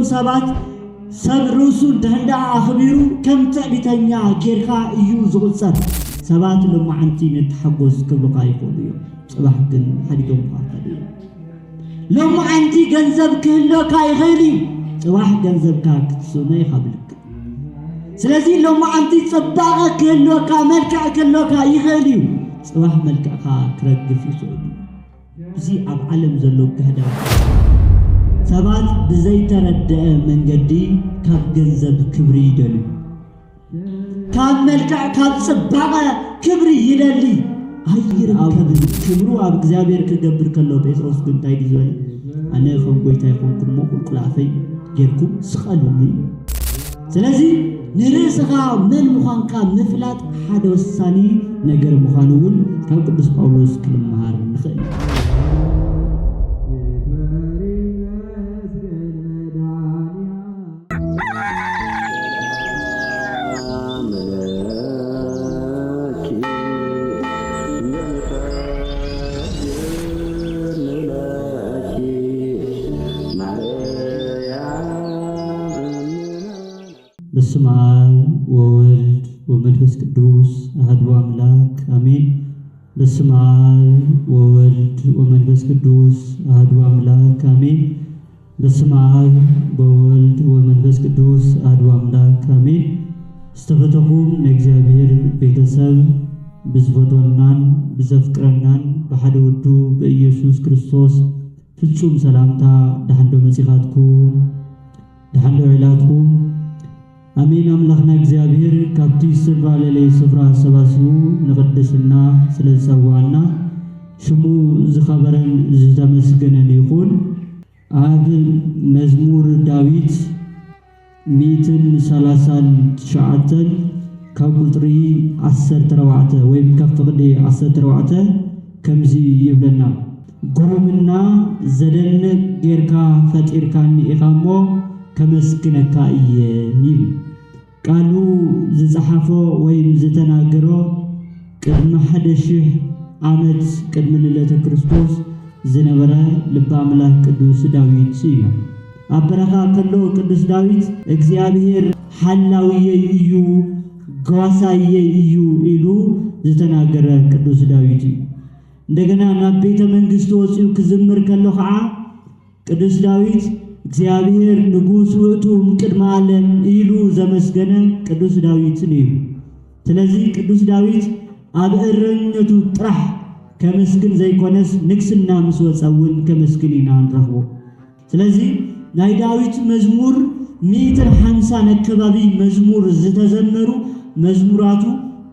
سبات سب رسول دهندا أخبيرو كم تعبتنيا كيرخا إيو زغصر سبات لما عنتي نتحقوز كبلقا يقوليو صباح كن حديثهم قاقليو لما عنتي جنزب كهلوكا يغيري صباح جنزب كاك سوني خبلك سلازي لما عنتي صباغا كهلوكا ملكا كهلوكا يغيريو صباح ملكا كرقف يسعودي بزي عب علم زلو كهدا سبات بزي تردأ من قدي كاب جنزب كبري دلو كاب ملكا كاب صباغا كبري يدلي هاير كبرو أب إغزابير كجبر كله بيتروس كنتاي ديزوالي أنا خم قويتاي خم كرمو كلافي جيركم سخالوني سلازي نرسخا من مخانكا مفلات حدا وساني نجر مخانون كاب قدس باولوس كلم مهار نخل بسم الله وولد ومنفس قدوس أحد أملاك آمين بسم الله وولد ومنفس قدوس أحد أملاك آمين بسم الله وولد ومنفس قدوس أحد أملاك آمين استفتحوا نجزابير بيتساب بزفتونان بزفكرنان بحد ودو بإيسوس كريستوس ፍጹም ሰላምታ ደህንዶ መጽኻትኩም ደህንዶ ኢላትኩም አሜን አምላክና እግዚአብሔር ካብቲ ስባለለይ ስፍራ ሰባስቡ ንቅድስና ስለጸዋና ሽሙ ዝኸበረን ዝተመስገነን ይኹን አብ መዝሙር ዳዊት 139 ካብ ቁጥሪ 14 ወይም ካብ ፍቅዲ 14 ከምዚ ይብለና ጉሩምና ዘደንቅ ጌርካ ፈጢርካኒ ኢኻሞ ከመስግነካ እየ ይብል ቃሉ ዝጸሓፎ ወይም ዝተናገሮ ቅድመ 1000 ዓመት ቅድመ ልደተ ክርስቶስ ዝነበረ ልበ አምላክ ቅዱስ ዳዊት እዩ አበረኻ ከሎ ቅዱስ ዳዊት እግዚአብሔር ሐላውየ እዩ ጓሳየ እዩ ኢሉ ዝተናገረ ቅዱስ ዳዊት እዩ እንደገና ናብ ቤተ መንግስቱ ወጽኡ ክዝምር ከሎ ኸዓ ቅዱስ ዳዊት እግዚአብሔር ንጉስ ውእቱ ቅድመ ዓለም ኢሉ ዘመስገነ ቅዱስ ዳዊት እዩ ስለዚህ ቅዱስ ዳዊት ኣብ እረኝነቱ ጥራሕ ከመስግን ዘይኮነስ ንግስና ምስ ወጸውን ከመስግን ኢና ንረኽቦ ስለዚህ ናይ ዳዊት መዝሙር 150 አካባቢ መዝሙር ዝተዘመሩ መዝሙራቱ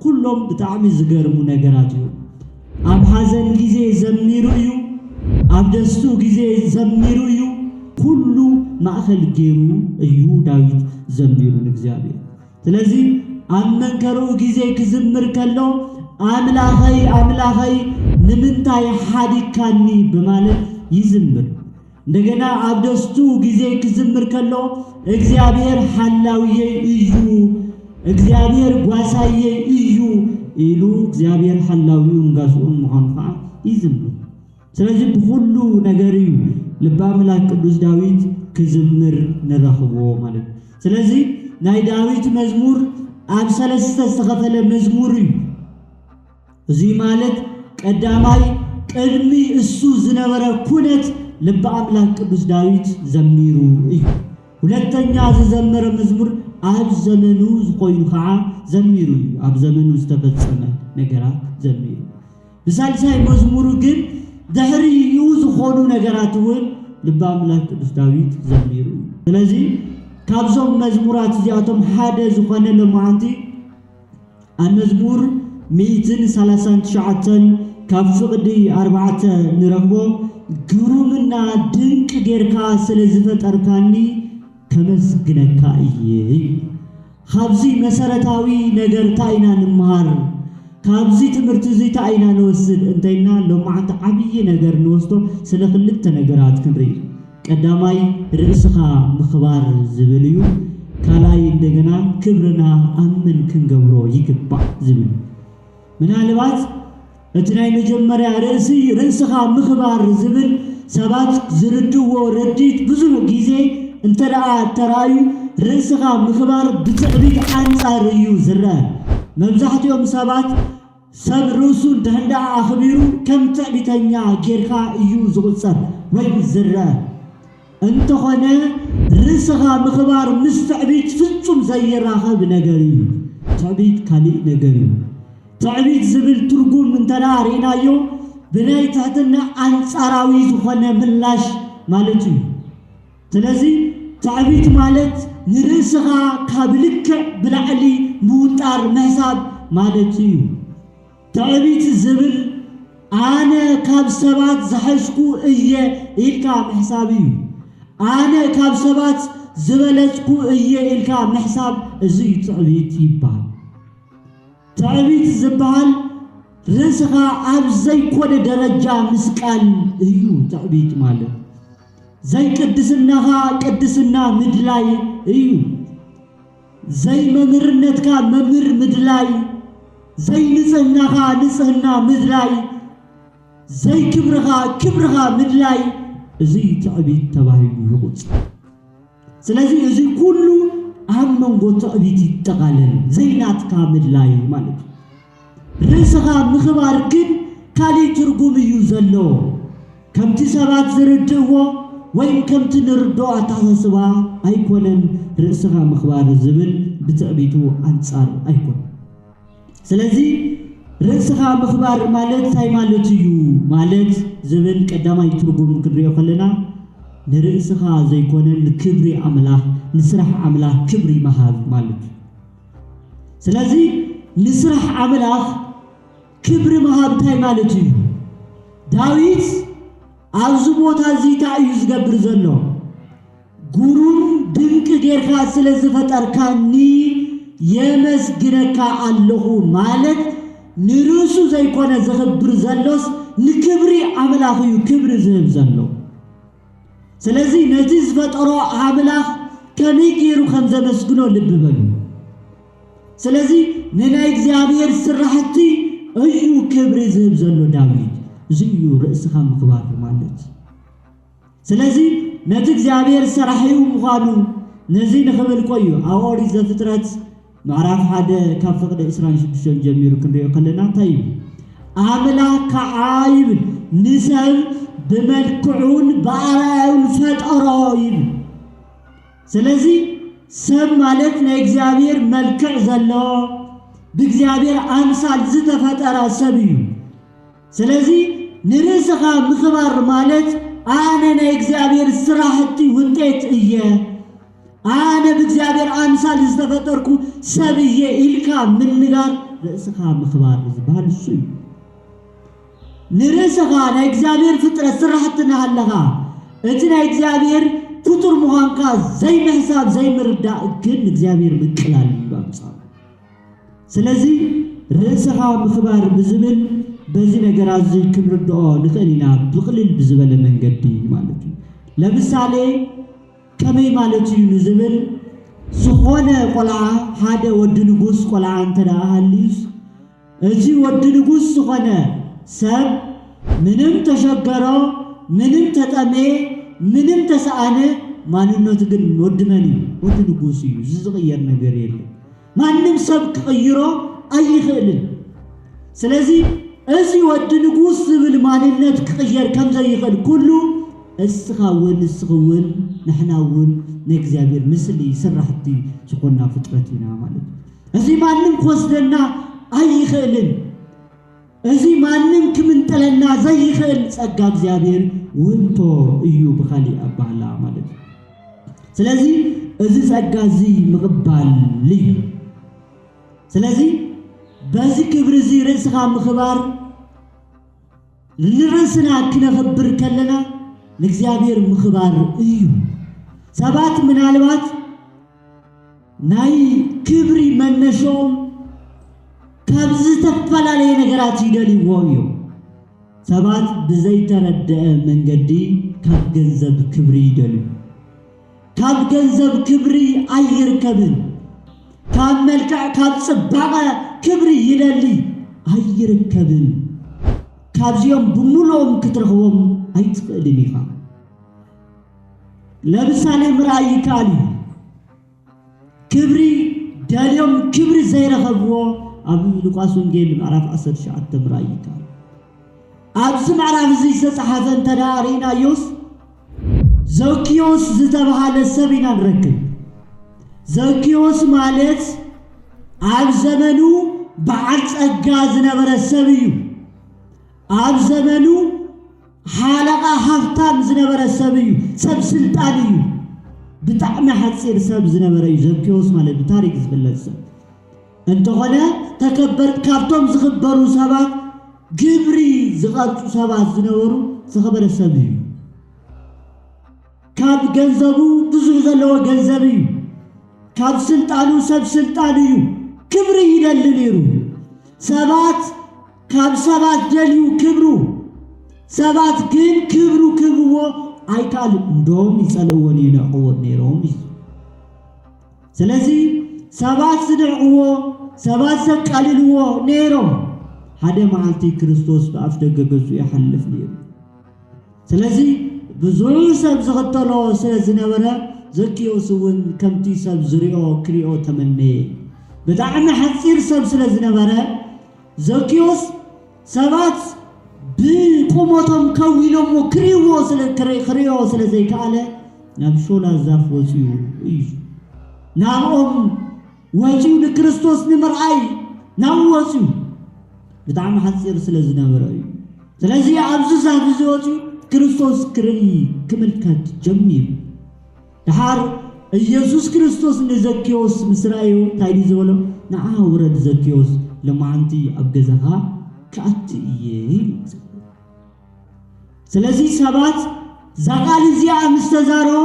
ኩሎም ብጣዕሚ ዝገርሙ ነገራት እዩ ኣብ ሐዘን ጊዜ ዘሚሩ እዩ ኣብ ደስቱ ጊዜ ዘሚሩ እዩ ኩሉ ማእኸል ገይሩ እዩ ዳዊት ዘሚሩ ንእግዚአብሔር ስለዚህ ኣብ መንከሩ ጊዜ ክዝምር ከሎ አምላኸይ አምላኸይ ንምንታይ ሓዲካኒ በማለት ይዝምር እንደገና ኣብ ደስቱ ጊዜ ክዝምር ከሎ እግዚአብሔር ሐላውየ እዩ እግዚአብሔር ጓሳየ እዩ ኢሉ እግዚአብሔር ሐላዊውን ጋስኡን መሆንካ ይዝምር ስለዚህ በሁሉ ነገር እዩ ልበ አምላክ ቅዱስ ዳዊት ክዝምር ንረኽቦ ማለት ስለዚህ ናይ ዳዊት መዝሙር ኣብ ሰለስተ ዝተኸፈለ መዝሙር እዩ እዚ ማለት ቀዳማይ ቅድሚ እሱ ዝነበረ ኩነት ልበ አምላክ ቅዱስ ዳዊት ዘሚሩ እዩ ሁለተኛ ዝዘመረ መዝሙር ኣብ ዘመኑ ዝቆዩ ኸዓ ዘሚሩ እዩ ኣብ ዘመኑ ዝተፈጸመ ነገራት ዘሚሩ ብሳልሳይ መዝሙሩ ግን ድሕሪኡ ዝኾኑ ነገራት እውን ልበ አምላክ ቅዱስ ዳዊት ዘሚሩ እዩ ስለዚህ ካብዞም መዝሙራት እዚኣቶም ሓደ ዝኾነ ለማዓንቲ ኣብ መዝሙር 139 ካብ ፍቅዲ 4 ንረኽቦ ግሩምና ድንቅ ጌርካ ስለዝፈጠርካኒ ከመስግነካ እየ ካብዚ መሰረታዊ ነገር ታይና ንምሃር ካብዚ ትምህርቲ እዚ ታይና ንወስድ እንተይና ለማዓንቲ ዓብይ ነገር ንወስዶ ስለ ክልተ ነገራት ክንርኢ ቀዳማይ ርእስኻ ምኽባር ዝብል እዩ ካልኣይ እንደገና ክብርና ኣምን ክንገብሮ ይግባእ ዝብል ምናልባት እቲ ናይ መጀመርያ ርእስኻ ምኽባር ዝብል ሰባት ዝርድዎ ረዲት ብዙሕ ጊዜ انترا ترايو رأسها مخبار بتعبيد أنصار يوزرة مبزحت يوم سبات سب رسول دهندا أخبيرو كم تعبيتنيا غيرها يوزغصر وين زرة انت هنا رأسها مخبار مستعبيد فيكم زي راخب نجاري تعبيد كالي نجاري تعبيد زبل ترجون من تنارينا يو بناي تحتنا أنصاراوي زخنا ملاش مالتي تلازي تعبيد مالت نرسها كابلك بالعلي موتار محساب مالتي تعبيد الزبل أنا كاب سبات زحشكو إيه إلكا محسابي أنا كاب سبات زبلتكو إيه إلكا محساب زي تعبيد يبال تعبيد زبال رسها عب زي كون درجة مسكال إيو تعبيد مالت زي قدسنا مدلاي ايو زي ممرنتك ممر مدلاي زي نصهنا مدلاي زي كبرها مدلاي زي تعبيد تباهي يغوص سلازي زي كله أهم تعبيد يتغالل زي ناتك مدلاي مالك رسها مخبار كن كالي ترقوم يوزلو كم تسابات زردوه وين كم تنردو أتحسبا أيكونن رأسها مخبار الزبل بتعبيتو أنصار أيكون سلازي رأسها مخبار مالت ساي مالتيو مالت زبل قدام يترغم كريو خلنا نرأسها زي كونن كبري أملاح نسرح أملاح كبري مهاب مالت سلازي نسرح أملاح كبري مهاب تاي مالتيو داويد አዝቦታ ዚታ ይዝገብር ዘሎ ጉሩም ድንቅ ጌርካ ስለዝፈጠርካኒ የመስግነካ አለሁ ማለት ንርሱ ዘይኮነ ዝኽብር ዘሎስ ንክብሪ አምላኽዩ ክብሪ ዝህብ ዘሎ ስለዚህ ነቲ ዝፈጠሮ አምላኽ ከመይ ጌሩ ከም ዘመስግኖ ልብ በሉ ስለዚህ ንናይ እግዚአብሔር ስራሕቲ እዩ ክብሪ ዝህብ ዘሎ ዳዊት زيو رأسها مخبار مالت سلازي نت እግዚአብሔር سراحيو مخانو نزي نخبل كويو أوري زفترات معرف حدا كافقد إسرائيل شبشون جميرو كنريو قلنا طيب عاملا كعايب نسل بملكعون بعرايون فتقرايب سلازي سب مالتنا እግዚአብሔር ملكع زلو بእግዚአብሔር أمثال زتفترا سبيو سلازي نرسخا مخبار مالت أنا إجزابير سراحتي وانتيت إياه أنا بإجزابير أمثال استفتركو سبيه إلكا من نغار رسخا مخبار زبان السوي نرسخا نا إجزابير فترة سراحتنا هلغا اتنا إجزابير فتر مهانكا زي محساب زي مردا كن إجزابير مكلال بامصار سلازي رسخا مخبار بزمن بزي ነገር አዚ ክብርዶ ንኸሊና ብቕሊል ብዝበለ መንገዲ ማለት እዩ ለምሳሌ ከመይ ማለት እዩ ንዝብል ዝኾነ ቆልዓ ሓደ ወዲ ንጉስ ቆልዓ እንተዳሃልዩስ እዚ ወዲ ንጉስ ዝኾነ ሰብ ምንም ተሸገሮ ምንም ተጠሜ ምንም ተሰአነ ማንነቱ ግን ወድመን ወዲ ንጉስ እዩ ዝዝቕየር ነገር የለም ማንም ሰብ ክቕይሮ አይኽእልን ስለዚህ أزي ود نقول سبل مالنا تغير كم زي يخل كله السخون نحناون نكذابير مثلي سرحتي شقولنا فترتنا مالك أزي ما نم قصدنا أي خيلن أزي ما نم كمن تلنا زي خيل سأجاب زابير وانتو إيو بخالي أبالا مالك سلازي أزي سأجازي مقبال لي سلازي بازي كبرزي رزقا مخبار لرسنا كنا خبر كلنا لكزيابير مخبار ايو سبات من الوقت ناي كبري منشوم كابز تفلا لي نغرات يدلي ويو سبات بزي تردأ من قدي كاب جنزب كبري يدلي كاب جنزب كبري اير كبن كاب ملكع كاب صباغة كبري يدلي اير كبن كابزيوم بمولوم كترخوم ايتقلنيها ለምሳሌ ምራይ ካሊ ክብሪ ዳልዮም ክብሪ ዘይረኸብዎ ኣብ ሉቃስ ወንጌል ምዕራፍ 19 ምራይ ካሊ ኣብዚ ምዕራፍ እዚ ዝተጻሕፈ እንተዳሪናዮስ ዘኪዮስ ዝተባሃለ ሰብ ኢና ንረክብ ዘኪዮስ ማለት ኣብ ዘመኑ በዓል ጸጋ ዝነበረ ሰብ እዩ ኣብ ዘመኑ ሓለቓ ሃብታም ዝነበረ ሰብ እዩ ሰብ ስልጣን እዩ ብጣዕሚ ሓፂር ሰብ ዝነበረ እዩ ዘኪዮስ ማለት ብታሪክ ዝፍለጥ ሰብ እንተኾነ ተከበር ካብቶም ዝኽበሩ ሰባት ግብሪ ዝቐርጹ ሰባት ዝነበሩ ዝኸበረ ሰብ እዩ ካብ ገንዘቡ ብዙሕ ዘለዎ ገንዘብ እዩ ካብ ስልጣኑ ሰብ ስልጣን እዩ ክብሪ ይደሊ ነይሩ ሰባት ካብ ሰባት ደልዩ ክብሩ ሰባት ግን ክብሩ ክብዎ ኣይካል እንደውም ይጸልእዎን ይንዕቅዎን ነይሮም ስለዚ ሰባት ዝንዕቅዎ ሰባት ዘቃልልዎ ነይሮም ሓደ መዓልቲ ክርስቶስ በኣፍ ደገ ገጹ ይሓልፍ ነይሩ ስለዚ ብዙሕ ሰብ ዝኽተሎ ስለ ዝነበረ ዘኪዮስ እውን ከምቲ ሰብ ዝሪኦ ክሪኦ ተመነየ ብጣዕሚ ሓፂር ሰብ ስለ ዝነበረ ዘኪዮስ ሰባት ብቁሞቶም ከው ኢሎሞ ክሪኦ ስለ ዘይከኣለ ናብ ሾላ ዛፍ ወፂኡ እዩ ናብኦም ወፂኡ ንክርስቶስ ንምርኣይ ናብ ወፂኡ ብጣዕሚ ሓፂር ስለ ዝነበረ እዩ ስለዚ ኣብዚ ዛፍ እዚ ወፂኡ ክርስቶስ ክርኢ ክምልከት ጀሚሩ ድሓር ኢየሱስ ክርስቶስ ንዘኪዮስ ምስ ረኣዩ እንታይ እዩ ዝበሎ ንዓ ውረድ ዘኪዮስ ለማዓንቲ ኣብ ገዛኻ ከኣቲ እየ ኢሉ ስለዚ ሰባት ዛቃል እዚኣ ምስ ተዛረቦ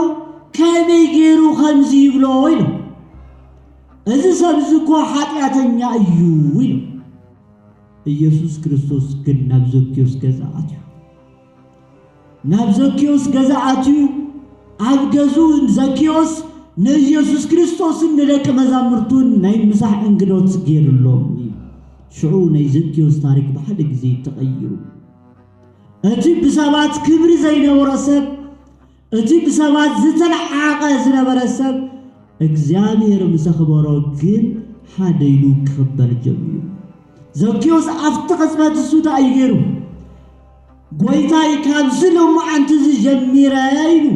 ከመይ ገይሩ ከምዚ ይብሎ ኢሉ እዚ ሰብ እዚ እኮ ሓጢአተኛ እዩ ኢሉ ኢየሱስ ክርስቶስ ግን ናብ ዘኪዮስ ገዛ ኣትዩ ናብ ዘኪዮስ ገዛ ኣትዩ ኣብ ገዙ ዘኪዮስ ንኢየሱስ ክርስቶስን ንደቀ መዛሙርቱን ናይ ምሳሕ እንግዶት ገይሩሎም ሽዑ ናይ ዘኪዮስ ታሪክ ብሓደ ግዜ ተቐይሩ እቲ ብሰባት ክብሪ ዘይነበረ ሰብ እቲ ብሰባት ዝተለዓቐ ዝነበረ ሰብ እግዚአብሔር ምስ ኣኽበሮ ግን ሓደ ኢሉ ክኽበር ጀሚሩ ዘኪዮስ ኣብቲ ቅጽበት እሱ እንታይ ገይሩ ጎይታይ ካብዚ ሎማዓንቲ ዝጀሚረ ኢሉ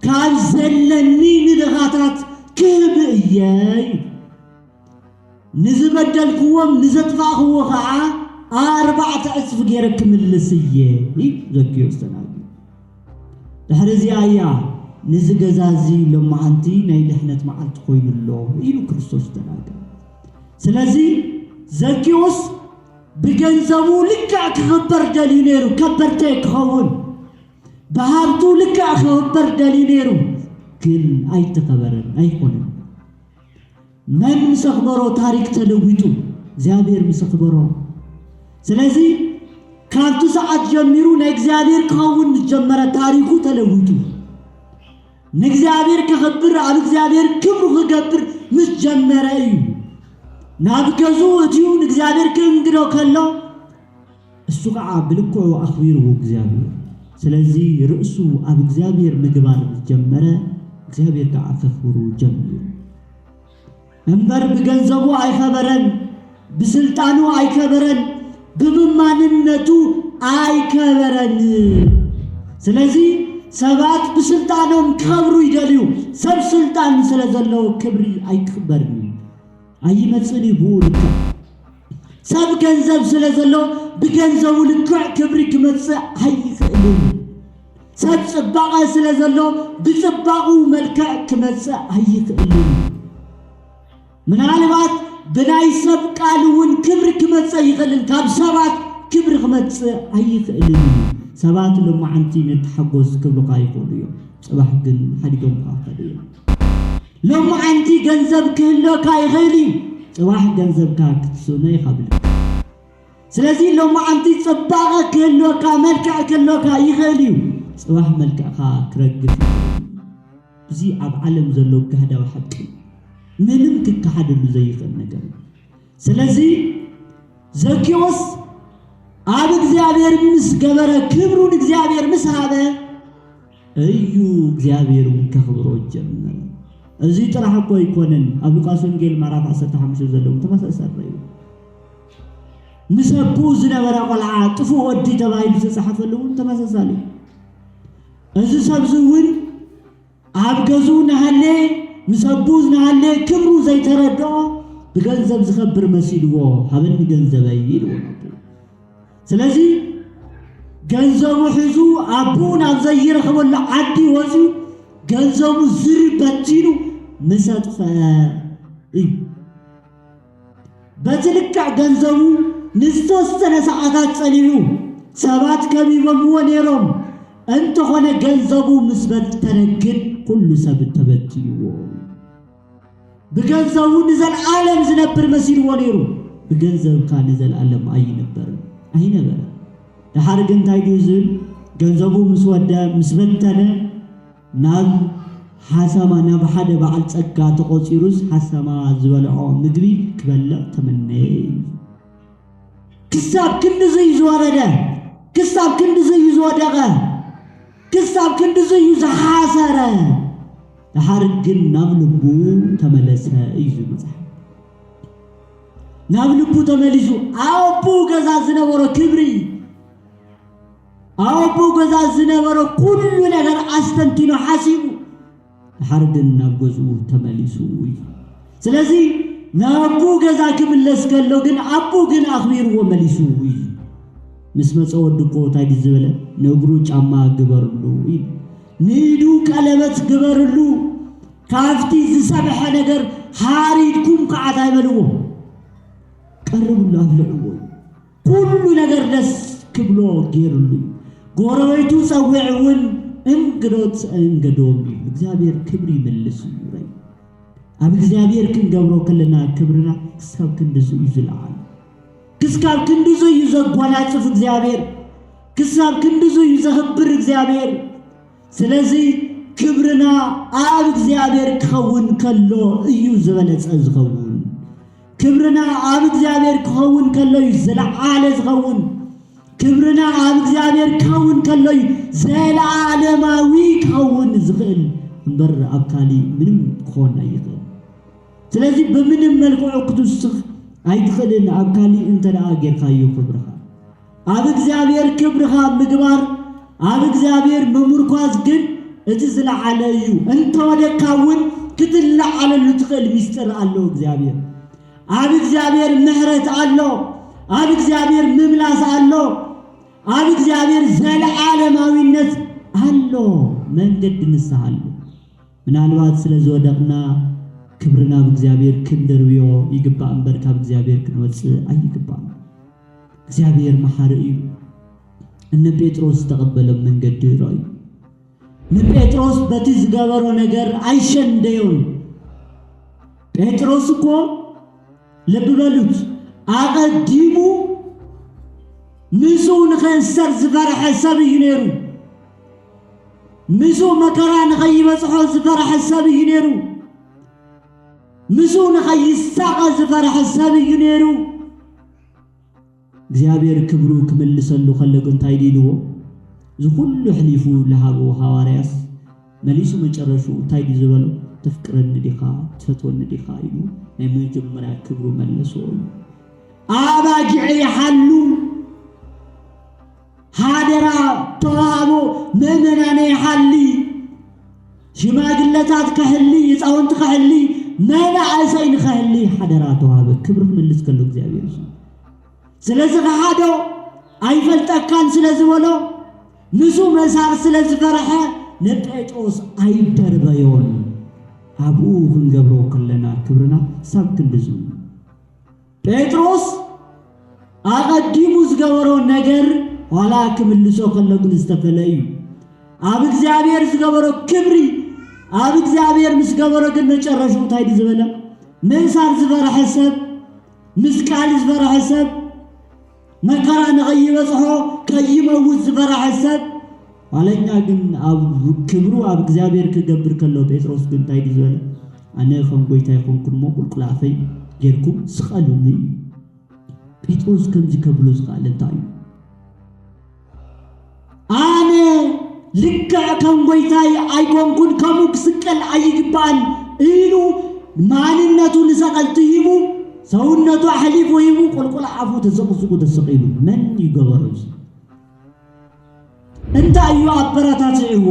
ካብ ዘለኒ ንድኻታት ክህብ እየ ንዝበደልክዎም ንዘጥፋእኽዎ ከዓ 4 ዕፅፍ ገይረ ክምልስ እየ ዘኪዮስ ተናገረ ድሕሪ እዚኣ እያ ንዚ ገዛ እዚ ሎማዓንቲ ናይ ድሕነት መዓልቲ ኮይኑሎ ኢሉ ክርስቶስ ተናገረ ስለዚ ዘኪዮስ ብገንዘቡ ልክዕ ክኽበር ደልዩ ነይሩ ከበርተ ክኸውን በሃብቱ ልክዕ ክኽበር ደልዩ ነይሩ ግን ኣይተኸበረን ኣይኮነን መን ምስ ኣኽበሮ ታሪክ ተለዊጡ እግዚአብሔር ምስ ኣኽበሮ ስለዚ ካብቲ ሰዓት ጀሚሩ ናይ እግዚአብሔር ክኸውን ጀመረ ታሪኩ ተለዊጡ ንእግዚአብሔር ክኽብር ኣብ እግዚአብሔር ክብሩ ክገብር ምስ ጀመረ እዩ ናብ ገዙ እትዩ ንእግዚአብሔር ክእንግዶ ከሎ እሱ ከዓ ብልክዑ ኣኽቢርዎ እግዚአብሔር ስለዚ ርእሱ ኣብ እግዚአብሔር ምግባር ጀመረ እግዚአብሔር ከዓ ከኽብሩ ጀሚሩ እምበር ብገንዘቡ ኣይከበረን ብስልጣኑ ኣይከበረን ብምማንነቱ ኣይከበረን ስለዚ ሰባት ብስልጣኖም ክኸብሩ ይደልዩ ሰብ ስልጣን ስለ ዘለዎ ክብሪ ኣይክበርን ኣይመጽን ይብሉክ ሰብ ገንዘብ ስለ ዘለዎ ብገንዘቡ ልክዕ ክብሪ ክመጽእ ኣይክእልን ሰብ ጽባቐ ስለ ዘለዎ ብጽባቑ መልክዕ ክመጽእ ኣይክእልን ምናልባት ብናይ ሰብ ቃል እውን ክብሪ ክመጽእ ይኽእልን ካብ ሰባት ክብሪ ክመጽእ ኣይክእልን ሰባት ሎማዓንቲ ንተሓጎስ ክብሉካ ይኽእሉ እዮም ጽባሕ ግን ሓዲጎምካ ከድዮም ሎማዓንቲ ገንዘብ ክህልወካ ይኽእል እዩ ጽባሕ ገንዘብካ ክትስነ ይኸብልካ ስለዚ ሎማዓንቲ ጽባቐ ክህልወካ መልክዕ ክህልወካ ይኽእል እዩ ጽባሕ መልክዕካ ክረግፍ እዚ ኣብ ዓለም ዘሎ ጋህዳዊ ሓቂ ምንም ክካሓደሉ ዘይኽእል ነገር ስለዚ ዘኪዮስ ኣብ እግዚአብሔር ምስ ገበረ ክብሩን እግዚአብሔር ምስ ሃበ እዩ እግዚአብሔርን ከኽብሮ ጀመረ እዚ ጥራሕ እኮ ይኮነን ኣብ ሉቃስ ወንጌል ምዕራፍ 15 ዘለው ተመሳሳይ ምሰቡ ዝነበረ ቆልዓ ጥፉ ወዲ ተባሂሉ ተጻሕፈሉ ተመሳሳሊ እዚ ሰብዝውን ኣብ ገዙ ናሃለ ምሰቡ ናሃለ ክብሩ ዘይተረድኦ بجنزب زخبر مسيلو هبني جنزبي يلو سلازي جنزب حزو أبون أبزير خبر عدي وزي جنزب زر بتشيلو مسات بتلك جنزب نستوستنا ساعات سليلو سبات كمي بمونيرهم أنت خنا جنزب مسبت تنقل كل سبت تبتيلو بجنزب نزل عالم زنبر مسير ونيرو بجنزب كان نزل عالم أي نبر لحرق انتاي جزل جنزبو مسودة مسبتنا ناب حسما ناب حدا بعد سكا تقصيروس حسما زبلعو مدري كبلا تمني كساب كند زي زوارده كساب كند زي زوادغه كساب كند زي زحاسره لحرق نابلبو تملسه ايزو مصح نابلبو تملسو أوبو غزازنا ورا كبري أوبو غزازنا ورا كل نجار أستنتينو حاسيبو لحرق نابغزو تملسو سلازي نابو غزاك من لسكلو جن أبو جن أخبير وملسو مسمى صودكو تايد زبله نغرو ጫማ ግበርሉ نيدو كلمت قبرلو كافتي زسبح نجر حاريدكم كعتا يبلو قرب الله أبلعو كل نجر نس كبلو غيرلو غورويتو سوعون انقدوت انقدومي እግዚአብሔር ክብር ይመልስ ይራይ አብ እግዚአብሔር ክንገብሮ ከለና ክብርና ክስካብ ክንድዙ ይዝላል ክስካብ ክንድዙ ይዘጓላጽፍ እግዚአብሔር ክስካብ ክንድዙ ይዘህብር እግዚአብሔር ስለዚህ ክብርና አብ እግዚአብሔር ከውን ከሎ እዩ ዝበለጸ ዝኸውን ክብርና አብ እግዚአብሔር ከውን ከሎ ይዘላዓለ ዝኸውን ክብርና አብ እግዚአብሔር ከውን ከሎ ዘላለማዊ ከውን ዝኽእል እንበር አብካሊ ምንም ኮን አይተው ስለዚህ በምንም መልኩ ክትስኽ አይትኸልን አብካሊ እንተዳ ጌርካዩ ክብርኻ አብ እግዚአብሔር ክብርኻ ምግባር አብ እግዚአብሔር መምርኳዝ ግን እትዝላዓለዩ እንተ ወደካውን ክትላዓለሉ ትኽእል ሚስጥር አለው እግዚአብሔር አብ እግዚአብሔር ምህረት አለው አብ እግዚአብሔር መምላስ አለው አብ እግዚአብሔር ዘለዓለማዊነት አለው መንገድ ንስሐሉ ምናልባት ስለዚህ ወደቅና ክብርና በእግዚአብሔር ክንደርብዮ ይግባ እንበር ካብ እግዚአብሔር ክንወጽ አይግባም እግዚአብሔር መሐሪ እነ ጴጥሮስ ተቀበለ መንገድ ራይ ጴጥሮስ በትዝ ገበሮ ነገር አይሸንደዩን ጴጥሮስ እኮ ለብበሉት አቀዲሙ ምሱን ከንሰር ዝፈርሐ ሰብ ይነሩ ምሱ መከራን ከይበጽሖ ዝፈርሐ ሰብ ይነሩ ምሱን ከይሳቀ ዝፈርሐ ሰብ ይነሩ እግዚአብሔር ክብሩ ክመልሰሉ ከለቁን ታይዲልዎ ዝሁሉ ሕሊፉ ለሃቦ ሐዋርያስ መሊሱ መጨረሹ ታይዲ ዝበሎ ተፍቅረን ዲኻ ተፈቶን ዲኻ ይሉ ናይ መጀመርያ ክብሩ መለሶ አባጅዕ ይሐሉ ሃደራ ተዋቦ መመናነ ይሐሊ ሽማግለታት ከህሊ ይጻውንት ከህሊ መናእሰይን ከህሊ ሃደራ ተዋበ ክብሩ መልስ ከሎ እግዚአብሔር ስለዚህ ከሃዶ አይፈልጠካን ስለዚህ ወሎ ንሱ መሳር ስለዚህ ፈረሐ ለጴጥሮስ አይደርበዮን አቡ ክንገብሮ ከለና ክብርና ሰብክ እንደዙ ጴጥሮስ አቀዲሙ ዝገበሮ ነገር ኋላ ክምልሶ ከለጉን ዝተፈለዩ አብ እግዚአብሔር ዝገበሮ ክብሪ አብ እግዚአብሔር ምስገበሮ ግን መጨረሹ ታይድ ዝበለ መንሳር ዝፈረሐ ሰብ ምስቃል ዝፈረሐ ሰብ መከራ ነኸይበጽሖ ከይመውት ዝፈረሐ ሰብ ዋለኛ ግን አብ ክብሩ አብ እግዚአብሔር ክገብር ከሎ ጴጥሮስ ግን ታይድ ዝበለ አነ ከም ጎይታ ይኮንኩን ቁልቁላፈይ ጌርኩም ስቀሉኒ ጴጥሮስ ከምዚ ከብሎ ዝቃለ እንታይ አነ ልክዕ ከም ጎይታይ ኣይኮንኩን ከምኡ ክስቀል ኣይግባእን ኢሉ ማንነቱ ንሰቀል ትሂቡ ሰውነቱ ኣሕሊፉ ሂቡ ቁልቁል ዓፉ ተሰቅስቁ ተሰቂሉ መን ይገበሮ እንታይ እዩ ኣበረታትዕዎ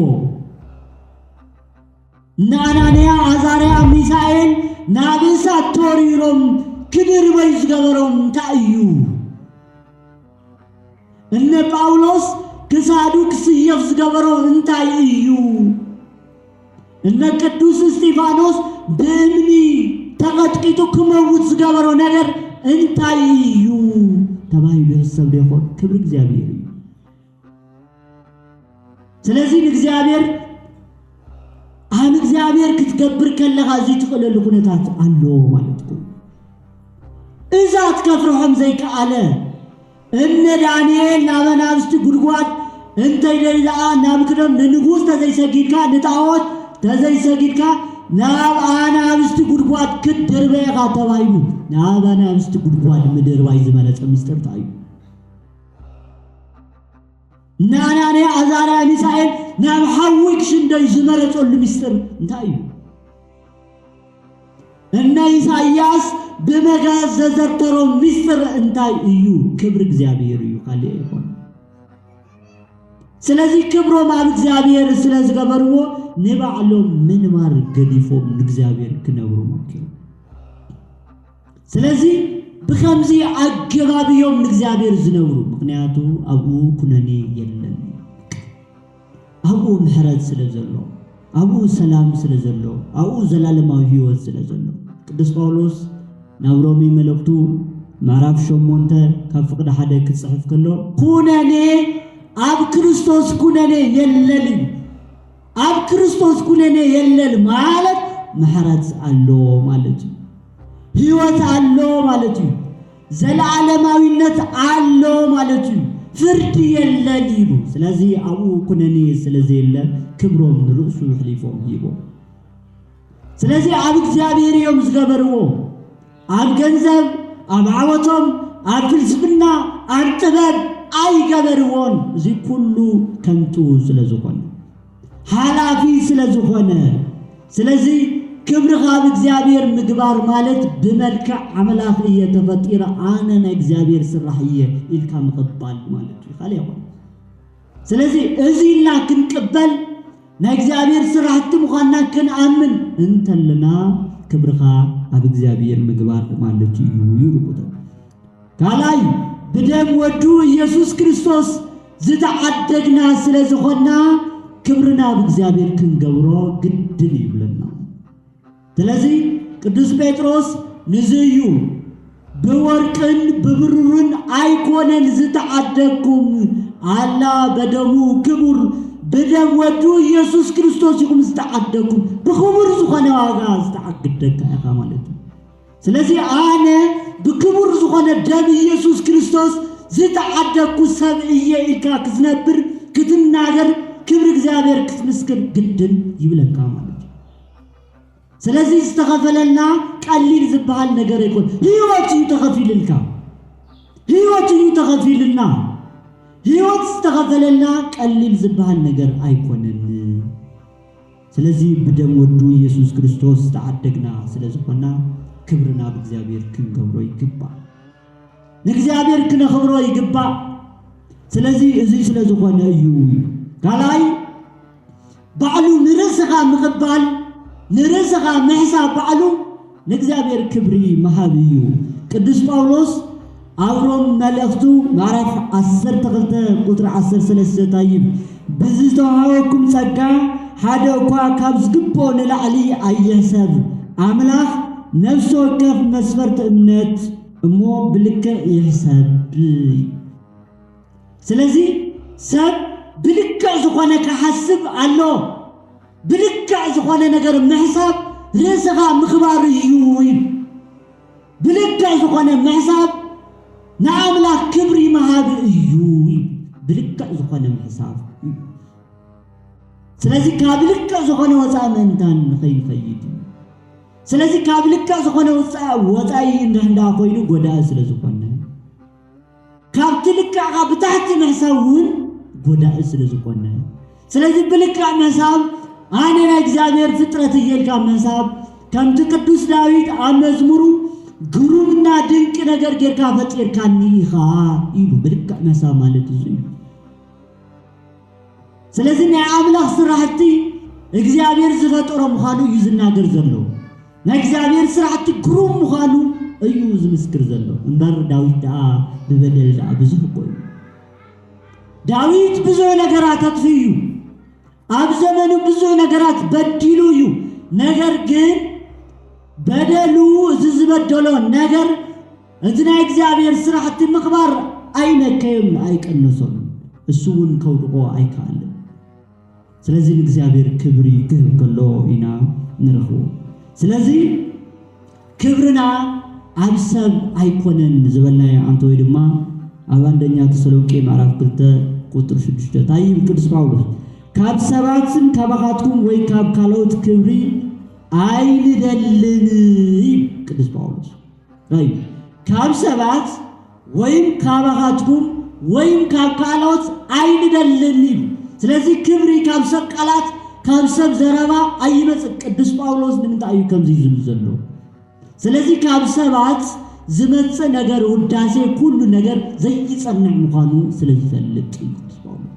ናናንያ አዛርያ ሚሳኤል ናብሳ ቶሪሮም ክብር ወይ ዝገበሮም እንታይ እዩ እነ ጳውሎስ ክሳዱ ክስየፍ ዝገበሮም እንታይ እዩ እነ ቅዱስ እስጢፋኖስ በእምኒ ተቀጥቂጡ ክመውት ዝገበሮ ነገር እንታይ እዩ ተባሂሉ ይሰብ ይሆን ክብር እግዚአብሔር እዩ ስለዚህ እግዚአብሔር አን እግዚአብሔር ክትገብር ከለኻ እዚ ትቀለሉ ኩነታት አሎ ማለት ነው እዛት ከፍርሖም ዘይከአለ እነ ዳንኤል ናበናብስቲ ጉድጓድ እንታይ ደይዛ ናብክደም ንንጉስ ተዘይሰጊድካ ንጣዖት ተዘይሰጊድካ ናብ አናብስቲ ጉድጓድ ክድርበኻ ተባይሉ ናበናብስቲ ጉድጓድ ምድርባይ ዝመለጸ ምስጢር ታዩ ናናንያ አዛርያ ሚሳኤል ናብ ሐዊክ ሽንደይ ዝመረጸሉ ምስጢር እንታይ እዩ እነ ኢሳይያስ በመጋዝ ዘዘርተሮ ምስጢር እንታይ እዩ ክብር እግዚአብሔር እዩ ካለ ይሆን ስለዚህ ክብሮም አብ እግዚአብሔር ስለዝገበርዎ ንባዕሎም ምንማር ገዲፎም እግዚአብሔር ክነብሩ መክሩ ስለዚህ በከምዚ አገባብዮም እግዚአብሔር ዝነብሩ ምክንያቱ አቡ ኩነኔ የለን አቡ ምሕረት ስለዘሎ አቡ ሰላም ስለዘሎ አቡ ዘላለማዊ ሕይወት ስለዘሎ ቅዱስ ጳውሎስ ናብ ሮሚ መልእክቱ ምዕራፍ 8 ካብ ፍቅደ 1 ክጽሕፍ ከሎ ኩነኔ አብ ክርስቶስ ኩነኔ የለን አብ ክርስቶስ ኩነኔ የለን ማለት ምሕረት አሎ ማለት ሕይወት አሎ ማለት ዘላለማዊነት አሎ ማለት ፍርድ የለን ይሉ ስለዚህ አቡ ኩነኔ ስለዚህ የለ ክብሮም ርዕሱ ሕሊፎም ይቦ ስለዚህ አብ እግዚአብሔርዮም ዝገበርዎ አብ ገንዘብ አብ ዓወቶም አብ ፍልስፍና አብ ጥበብ አይገበርዎን እዚ ኩሉ ከንቱ ስለዝኾነ ሓላፊ ስለዝኾነ ስለዚህ ክብርኻ እግዚአብሔር ምግባር ማለት በመልክዕ አምላክ እየተፈጠረ አነና እግዚአብሔር ስራህየ ኢልካ መቀበል ማለት ይኻል ይሆን ስለዚህ እዚና ክንቀበል ናእግዚአብሔር ስራህት ምዃና ክንአምን እንተልና ክብርኻ አብ እግዚአብሔር ምግባር ማለት እዩ ይሩቁት ካላይ በደም ወዱ ኢየሱስ ክርስቶስ ዝተዓደግና ስለዝኾና ክብርና በእግዚአብሔር ክንገብሮ ግድን ይብለና ስለዚህ ቅዱስ ጴጥሮስ ንዝዩ በወርቅን በብሩርን አይኮነን ዝተዓደግኩም አላ በደሙ ክቡር በደም ወዱ ኢየሱስ ክርስቶስ ይኩም ዝተዓደግኩም በክቡር ዝኾነ ዋጋ ዝተዓደግካ ኢኻ ማለት ስለዚህ አነ በክቡር ዝኾነ ደም ኢየሱስ ክርስቶስ ዝተዓደግኩ ሰብእየ ኢልካ ክዝነብር ክትናገር ክብር እግዚአብሔር ክትምስክር ግድን ይብለካ ማለት ስለዚህ ዝተኸፈለና ቀሊል ዝባል ነገር ይኮን ሕይወት ተኸፊልልካ ሕይወት ተኸፊልና ሕይወት ዝተኸፈለና ቀሊል ዝባል ነገር አይኮነን ስለዚህ በደም ወዱ ኢየሱስ ክርስቶስ ተዓደግና ስለዝኾና ክብርና በእግዚአብሔር ክንገብሮ ይግባል ለእግዚአብሔር ክነኽብሮ ይግባል ስለዚህ እዚ ስለዝኾነ እዩ ጋላይ ባዕሉ ንርስኻ ምቕባል ንርስኻ ምሕሳብ ባዕሉ ለእግዚአብሔር ክብሪ መሃብዩ ቅዱስ ጳውሎስ አብሮም መልእክቱ ምዕራፍ 12 ቁጥር 13 ታይብ ብዝተዋሃበኩም ጸጋ ሓደ እኳ ካብ ዝግቦ ንላዕሊ አየሰብ አምላክ ነፍስ ወከፍ መስፈርት እምነት እሞ ብልክዕ ይሕሰብ ስለዚህ ሰብ ብልክዕ ዝኾነ ከሐስብ አሎ ብልክዕ ዝኾነ ነገር ምሕሳብ ርእስኻ ምኽባር እዩ ብልክዕ ዝኾነ ምሕሳብ ንአምላክ ክብሪ መሃብ እዩ ብልክዕ ዝኾነ ምሕሳብ ስለዚህ ካብ ልክዕ ዝኾነ ወፃእ ምእንታን ንኸይኸይድ ስለዚህ ካብ ልክዕ ዝኾነ ወፃኢ እንዳ ኮይኑ ጎዳኢ ስለዝኾነ ካብ ልክዕኻ ብታሕቲ ምሕሳብ እውን ጎዳኢ ስለዝኾነ ስለዚህ ብልክዕ መሳብ ኣነ ናይ እግዚአብሔር ፍጥረት እየልካ መሳብ ከምቲ ቅዱስ ዳዊት ኣብ መዝሙሩ ግሩምና ድንቅ ነገር ጌርካ ፈጢርካኒ ኢኻ ኢሉ ብልክዕ መሳብ ማለት እዩ። ስለዚህ ናይ ኣምላኽ ስራሕቲ እግዚአብሔር ዝፈጠሮ ምዃኑ እዩ ዝናገር ዘሎ። ናይ እግዚአብሔር ስራሕቲ ግሩም ምዃኑ እዩ ዝምስክር ዘሎ። እምበር ዳዊት ደኣ ብበደል ደኣ ብዙሕ ቆዩ። ዳዊት ብዙሕ ነገራት ኣጥፍዩ ኣብ ዘመኑ ብዙሕ ነገራት በዲሉ እዩ። ነገር ግን በደሉ ዝበደሎ ነገር እቲ ናይ እግዚአብሔር ስራሕቲ ምኽባር ኣይነከዮም ኣይቀነሶም እሱ እውን ከውድቆ ኣይከኣልን። ስለዚህ እግዚአብሔር ክብሪ ክህብ ከሎ ኢና ንረኽቦ። ስለዚህ ክብርና ኣብ ሰብ ኣይኮነን ዝበልናዮ አንተ ወይ ድማ ኣብ አንደኛ ተሰሎንቄ ምዕራፍ 2 ቁጥር 6 ታይ ቅዱስ ጳውሎስ ካብ ሰባትን ካባኻትኩም ወይ ካብ ካልኦት ክብሪ አይንደልን ቅዱስ ጳውሎስ ራይ ካብ ሰባት ወይም ካባኻትኩም ወይም ካብ ካልኦት አይንደልን። ስለዚህ ክብሪ ካብ ሰብ ቃላት ካብ ሰብ ዘረባ አይመጽእ። ቅዱስ ጳውሎስ ንምንታይ እዩ ከምዚ ዝብል ዘሎ? ስለዚህ ካብ ሰባት ዝመጽእ ነገር ውዳሴ ኩሉ ነገር ዘይጸንዕ ምዃኑ ስለዝፈልጥ ቅዱስ ጳውሎስ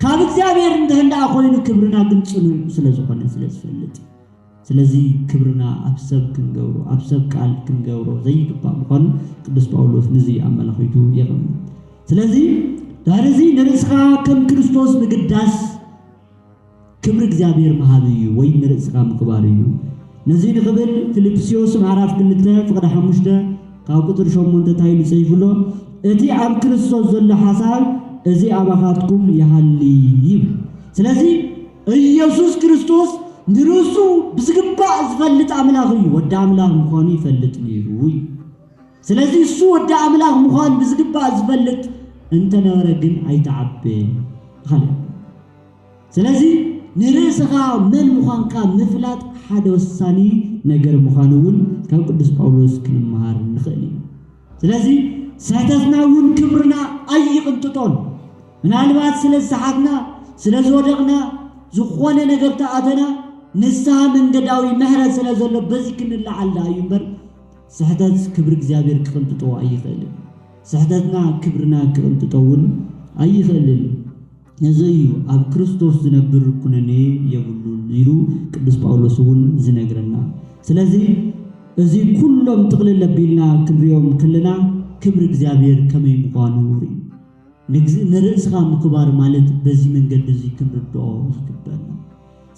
ካብ እግዚአብሔር እንደህንዳ ኮይኑ ክብርና ግን ጽኑዕ ስለዝኾነ ስለዝፈልጥ ስለዚህ ክብርና ኣብ ሰብ ክንገብሮ ኣብ ሰብ ቃል ክንገብሮ ዘይግባእ ምዃኑ ቅዱስ ጳውሎስ ነዚ ኣመላኺቱ የቕምጥ። ስለዚህ ዳርዚ ንርእስኻ ከም ክርስቶስ ምግዳስ ክብሪ እግዚአብሔር መሃብ እዩ ወይ ንርእስኻ ምክባር እዩ። ነዚ ንኽብል ፊልጵስዩስ ምዕራፍ 2 ፍቅደ 5 ካብ ቁጥር 8 ታይሉ ሰይፍሎ እቲ ኣብ ክርስቶስ ዘሎ ሓሳብ እዚ ኣባኻትኩም ይሃሊ እዩ። ስለዚህ ኢየሱስ ክርስቶስ ንርሱ ብዝግባእ ዝፈልጥ ኣምላኽ እዩ። ወዲ ኣምላኽ ምዃኑ ይፈልጥ ነይሩ። ስለዚህ እሱ ወዲ ኣምላኽ ምዃኑ ብዝግባእ ዝፈልጥ እንተነበረ ግን ኣይተዓበን ኻለ። ስለዚህ ንርእስኻ መን ምዃንካ ምፍላጥ ሓደ ወሳኒ ነገር ምዃኑ እውን ካብ ቅዱስ ጳውሎስ ክንመሃር ንኽእል ኢና። ስለዚህ ስሕተትና እውን ክብርና ኣይቕንጥጦን። ምናልባት ስለ ዝሰሓትና ስለ ዝወደቕና ዝኾነ ነገር ተኣተና ንስሓ መንገዳዊ ምሕረት ስለ ዘሎ በዚ ክንላዓልና እዩ እምበር ስሕተት ክብሪ እግዚአብሔር ክቕንጥጦ ኣይኽእልን። ስሕተትና ክብርና ክቕንጥጦ እውን ኣይኽእልን። ነዚ እዩ ኣብ ክርስቶስ ዝነብር ኩነኔ የብሉን ኢሉ ቅዱስ ጳውሎስ እውን ዝነግረና። ስለዚህ እዚ ኩሎም ጥቕልል ኣቢልና ክንሪኦም ከለና ክብሪ እግዚአብሔር ከመይ ምዃኑ ንርእስኻ ምክባር ማለት በዚ መንገዲ እዚ ክንርድኦ ይግባአና።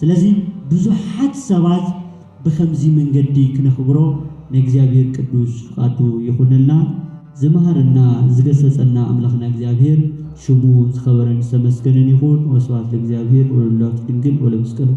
ስለዚህ ብዙሓት ሰባት ብከምዚ መንገዲ ክነኽብሮ ንእግዚአብሔር ቅዱስ ፍቃዱ ይኹነልና። ዝመሃርና ዝገሰጸና ኣምላኽና እግዚአብሔር ሽሙ ዝኸበረን ዝተመስገነን ይኹን። ወስብሐት ለእግዚአብሔር ወለወላዲቱ ድንግል ወለመስቀሉ